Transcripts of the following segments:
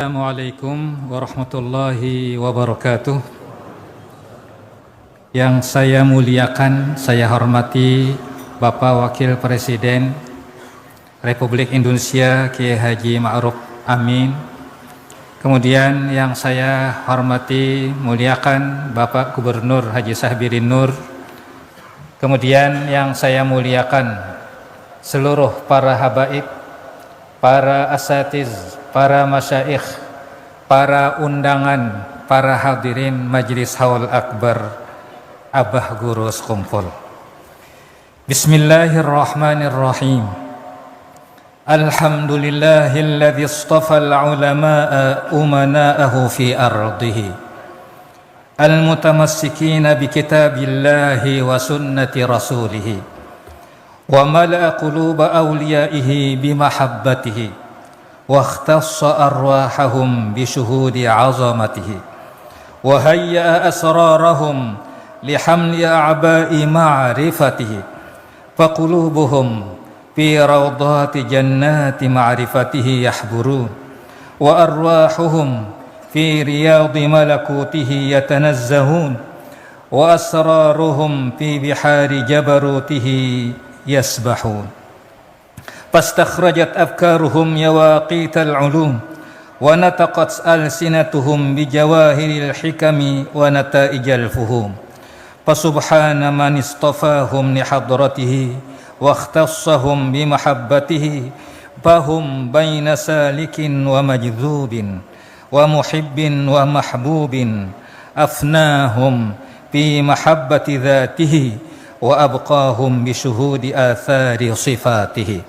Assalamualaikum warahmatullahi wabarakatuh. Yang saya muliakan, saya hormati Bapak Wakil Presiden Republik Indonesia Kiai Haji Ma'ruf Amin. Kemudian yang saya hormati, muliakan Bapak Gubernur Haji Sahbirin Nur. Kemudian yang saya muliakan seluruh para habaib, para asatiz, para masyaikh, para undangan, para hadirin Majlis Haul Akbar Abah Guru Sekumpul. Bismillahirrahmanirrahim. Alhamdulillahilladzi istafal ulama'a umana'ahu fi ardihi al-mutamassikina bi kitabillahi wa sunnati rasulihi wa mala'a quluba awliyaihi bi mahabbatihi واختص أرواحهم بشهود عظمته وهيأ أسرارهم لحمل أعباء معرفته فقلوبهم في روضات جنات معرفته يحبرون وأرواحهم في رياض ملكوته يتنزهون وأسرارهم في بحار جبروته يسبحون فاستخرجت أفكارهم يواقيت العلوم ونطقت ألسنتهم بجواهر الحكم ونتائج الفهوم فسبحان من اصطفاهم لحضرته واختصهم بمحبته فهم بين سالك ومجذوب ومحب ومحبوب أفناهم في محبة ذاته وأبقاهم بشهود آثار صفاته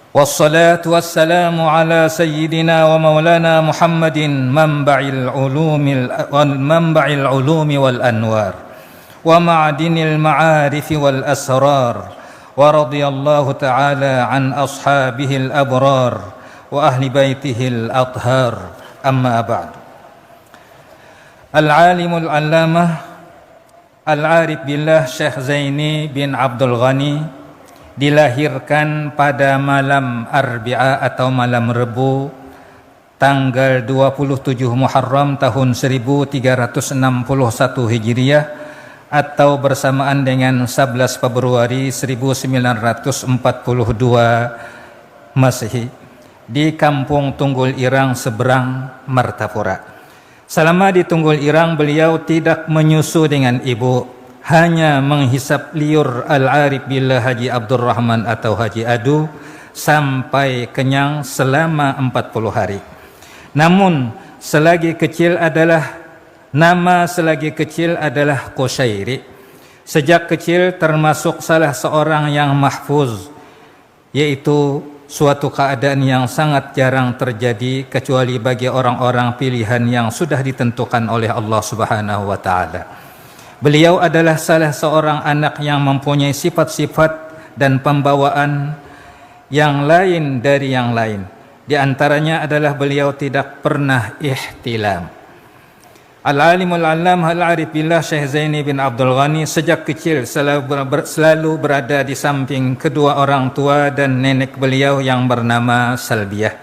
والصلاة والسلام على سيدنا ومولانا محمد منبع العلوم والأنوار ومعدن المعارف والأسرار ورضي الله تعالى عن أصحابه الأبرار وأهل بيته الأطهار أما بعد. العالم العلامة Al-Arif Billah Syekh Zaini bin Abdul Ghani dilahirkan pada malam Arbi'a atau malam Rebu tanggal 27 Muharram tahun 1361 Hijriah atau bersamaan dengan 11 Februari 1942 Masehi di Kampung Tunggul Irang seberang Martapura. Selama di Tunggul Irang beliau tidak menyusu dengan ibu, hanya menghisap liur Al-Arif Billah Haji Abdurrahman atau Haji Adu sampai kenyang selama 40 hari. Namun selagi kecil adalah Qushairi. Sejak kecil termasuk salah seorang yang mahfuz, yaitu suatu keadaan yang sangat jarang terjadi kecuali bagi orang-orang pilihan yang sudah ditentukan oleh Allah Subhanahu wa taala. Beliau adalah salah seorang anak yang mempunyai sifat-sifat dan pembawaan yang lain dari yang lain. Di antaranya adalah beliau tidak pernah ihtilam. Al-Alimul Allam Al-Arif Billah Syekh Zaini bin Abdul Ghani sejak kecil selalu berada di samping kedua orang tua dan nenek beliau yang bernama Salbiah,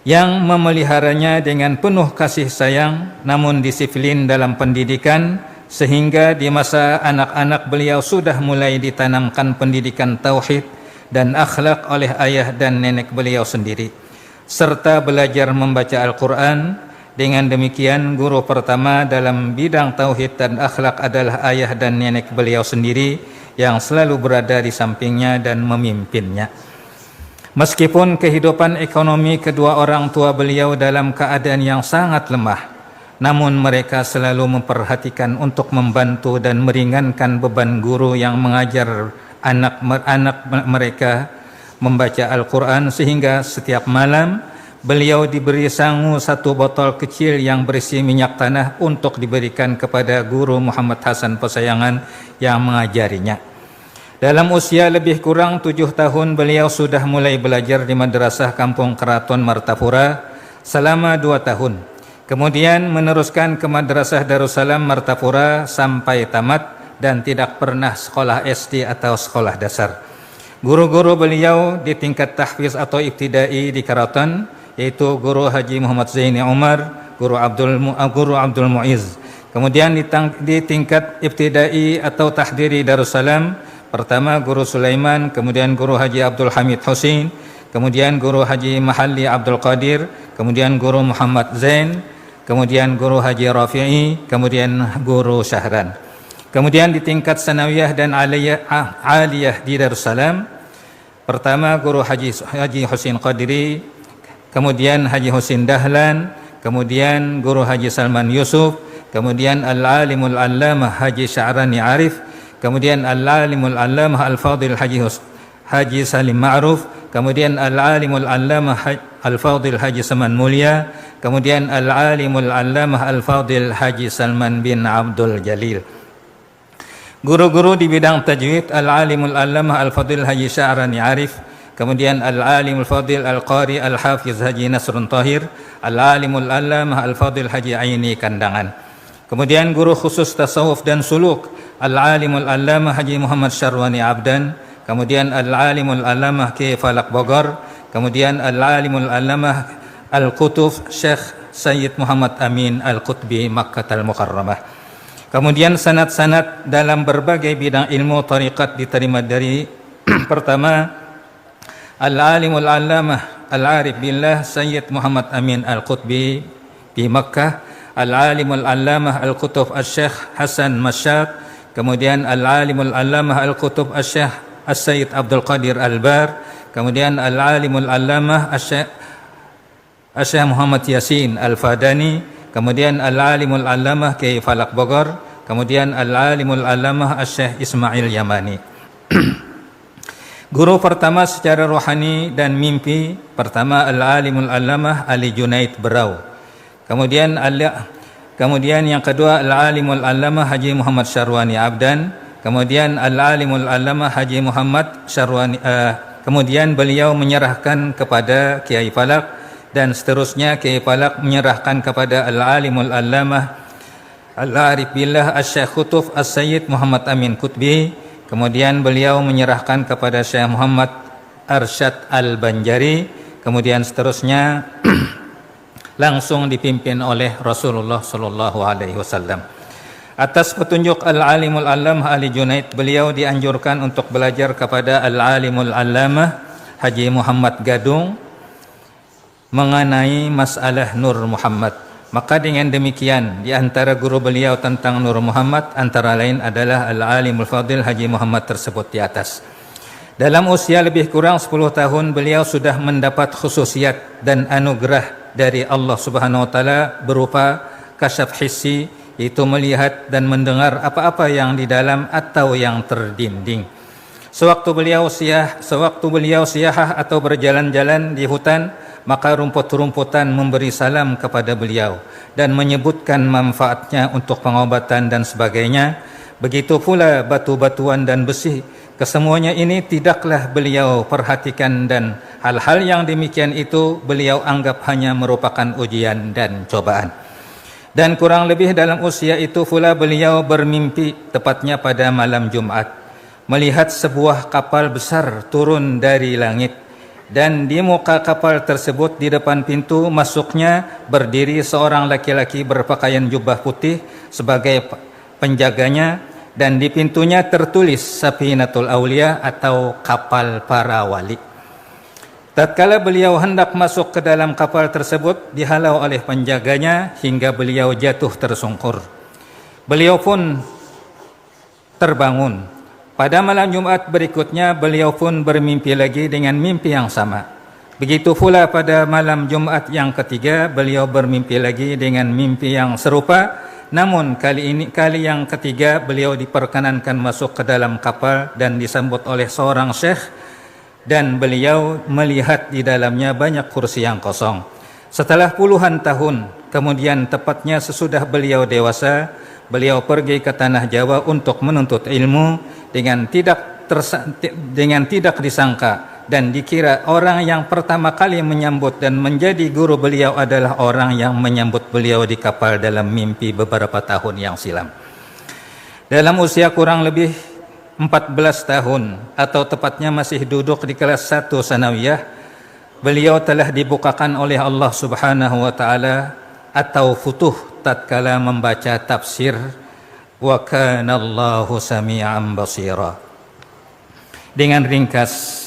yang memeliharanya dengan penuh kasih sayang namun disiplin dalam pendidikan, sehingga di masa anak-anak beliau sudah mulai ditanamkan pendidikan tauhid dan akhlak oleh ayah dan nenek beliau sendiri, serta belajar membaca Al-Quran. Dengan demikian, guru pertama dalam bidang tauhid dan akhlak adalah ayah dan nenek beliau sendiri yang selalu berada di sampingnya dan memimpinnya. Meskipun kehidupan ekonomi kedua orang tua beliau dalam keadaan yang sangat lemah, namun mereka selalu memperhatikan untuk membantu dan meringankan beban guru yang mengajar anak-anak mereka membaca Al-Quran, sehingga setiap malam beliau diberi sangu satu botol kecil yang berisi minyak tanah untuk diberikan kepada guru Muhammad Hasan Pesayangan yang mengajarinya. Dalam usia lebih kurang 7 tahun beliau sudah mulai belajar di Madrasah Kampung Keraton Martapura selama 2 tahun. Kemudian meneruskan ke Madrasah Darussalam Martapura sampai tamat dan tidak pernah sekolah SD atau sekolah dasar. Guru-guru beliau di tingkat tahfiz atau ibtidai di Keraton yaitu Guru Haji Muhammad Zaini Umar, Guru Abdul Muiz. Kemudian di tingkat ibtidai atau tahdiri Darussalam, pertama Guru Sulaiman, kemudian Guru Haji Abdul Hamid Husin, kemudian Guru Haji Mahalli Abdul Qadir, kemudian Guru Muhammad Zain, kemudian Guru Haji Rafi'i, kemudian Guru Syahran. Kemudian di tingkat sanawiyah dan aliyah di Darussalam, pertama Guru Haji Husin Qadiri, kemudian Haji Husin Dahlan, kemudian Guru Haji Salman Yusuf, kemudian Al-Alimul Allamah Haji Sya'rani Arif, kemudian Al-Alimul Allamah Al-Fadil Haji Salim Ma'ruf, kemudian Al-Alimul Allamah Al-Fadil Haji Saman Mulia, kemudian Al-Alimul Allamah Al-Fadil Haji Salman bin Abdul Jalil. Guru-guru di bidang tajwid, Al-Alimul Allamah Al-Fadil Haji Sya'rani Arif, kemudian Al-Alimul Fadil Al-Qari Al-Hafiz Haji Nasrun Tahir, Al-Alimul Allamah Al-Fadil Haji Aini Kandangan. Kemudian guru khusus tasawuf dan suluk, Al-Alimul Allamah Haji Muhammad Syarwani Abdan, kemudian Al-Alimul Allamah Ki Falak Bogor, kemudian Al-Alimul Allamah Al-Qutuf Syekh Sayyid Muhammad Amin Al-Qutbi Makkatal Mukarramah. Kemudian sanad-sanad dalam berbagai bidang ilmu tariqat diterima dari pertama Al-Alimul Allamah Al-Arif Billah Sayyid Muhammad Amin Al-Qutbi di Makkah, Al-Alimul Allamah Al-Qutub Al-Syekh Hasan Masyad, kemudian Al-Alimul Allamah Al-Qutub Al-Syekh As-Sayyid Abdul Qadir Al-Bar, kemudian Al-Alimul Allamah Al-Syekh Muhammad Yasin Al-Fadani, kemudian Al-Alimul Allamah Kiai Falak Bogor, kemudian Al-Alimul Allamah Al-Syekh Ismail Yamani. Guru pertama secara rohani dan mimpi, pertama Al-Alimul Allamah Ali Junaid Berau, kemudian yang kedua Al-Alimul Allamah Haji Muhammad Syarwani Abdan, kemudian Al-Alimul Allamah Haji Muhammad Syarwani, kemudian beliau menyerahkan kepada Kiai Falak, dan seterusnya Kiai Falak menyerahkan kepada Al-Alimul Allamah Al-Arif Billah Asy-Syaikh Qutuf As-Sayyid Muhammad Amin Qutbi, kemudian beliau menyerahkan kepada Syekh Muhammad Arsyad Al-Banjari, kemudian seterusnya langsung dipimpin oleh Rasulullah sallallahu alaihi wasallam. Atas petunjuk Al-Alimul Allamah Ali Junaid, beliau dianjurkan untuk belajar kepada Al-Alimul Allamah Haji Muhammad Gadung mengenai masalah Nur Muhammad. Maka dengan demikian, di antara guru beliau tentang Nur Muhammad antara lain adalah Al-Alimul Fadil Haji Muhammad tersebut di atas. Dalam usia lebih kurang 10 tahun, beliau sudah mendapat khususiat dan anugerah dari Allah Subhanahu wa taala berupa kasyaf hissi, yaitu melihat dan mendengar apa-apa yang di dalam atau yang terdinding. Sewaktu beliau siyahah atau berjalan-jalan di hutan, maka rumput-rumputan memberi salam kepada beliau dan menyebutkan manfaatnya untuk pengobatan dan sebagainya. Begitu pula batu-batuan dan besi, kesemuanya ini tidaklah beliau perhatikan, dan hal-hal yang demikian itu beliau anggap hanya merupakan ujian dan cobaan. Dan kurang lebih dalam usia itu pula beliau bermimpi, tepatnya pada malam Jumat, melihat sebuah kapal besar turun dari langit, dan di muka kapal tersebut di depan pintu masuknya berdiri seorang laki-laki berpakaian jubah putih sebagai penjaganya, dan di pintunya tertulis Safinatul Aulia atau kapal para wali. Tatkala beliau hendak masuk ke dalam kapal tersebut, dihalau oleh penjaganya hingga beliau jatuh tersungkur. Beliau pun terbangun. Pada malam Jumat berikutnya beliau pun bermimpi lagi dengan mimpi yang sama. Begitu pula pada malam Jumat yang ketiga beliau bermimpi lagi dengan mimpi yang serupa. Namun kali yang ketiga beliau diperkenankan masuk ke dalam kapal dan disambut oleh seorang syekh, dan beliau melihat di dalamnya banyak kursi yang kosong. Setelah puluhan tahun kemudian, tepatnya sesudah beliau dewasa, beliau pergi ke tanah Jawa untuk menuntut ilmu dengan tidak disangka dan dikira orang yang pertama kali menyambut dan menjadi guru beliau adalah orang yang menyambut beliau di kapal dalam mimpi beberapa tahun yang silam. Dalam usia kurang lebih 14 tahun atau tepatnya masih duduk di kelas 1 sanawiyah, beliau telah dibukakan oleh Allah Subhanahu wa taala atau futuh tatkala membaca tafsir wa kana Allahu sami'an basira. Dengan ringkas,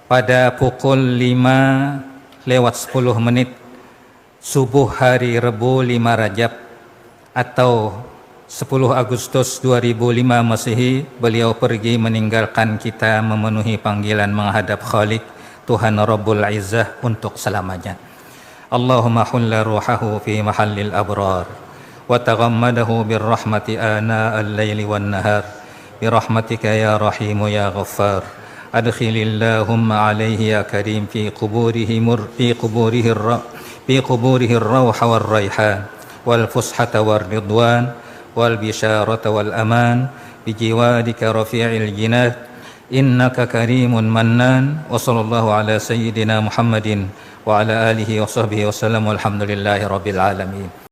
pada pukul 5:10 subuh hari Rebu 5 Rajab atau 10 Agustus 2005 Masehi, beliau pergi meninggalkan kita memenuhi panggilan menghadap Khalik Tuhan Rabbul Izzah untuk selamanya. Allahumma hulla ruhahu fi mahallil abrar wa taghammadahu birrahmati ana al-laili wan nahar birahmatika ya rahimu ya ghaffar. Adkhilillahumma alaihi ya karim fi quburihi ar-rawha wal rayhan wal fushata war ridwan wal bisharata wal aman bijiwadika rafi'il jinah innaka karimun mannan. Wa sallallahu ala sayyidina Muhammadin wa ala alihi wa sahbihi wa sallam walhamdulillahi rabbil alamin.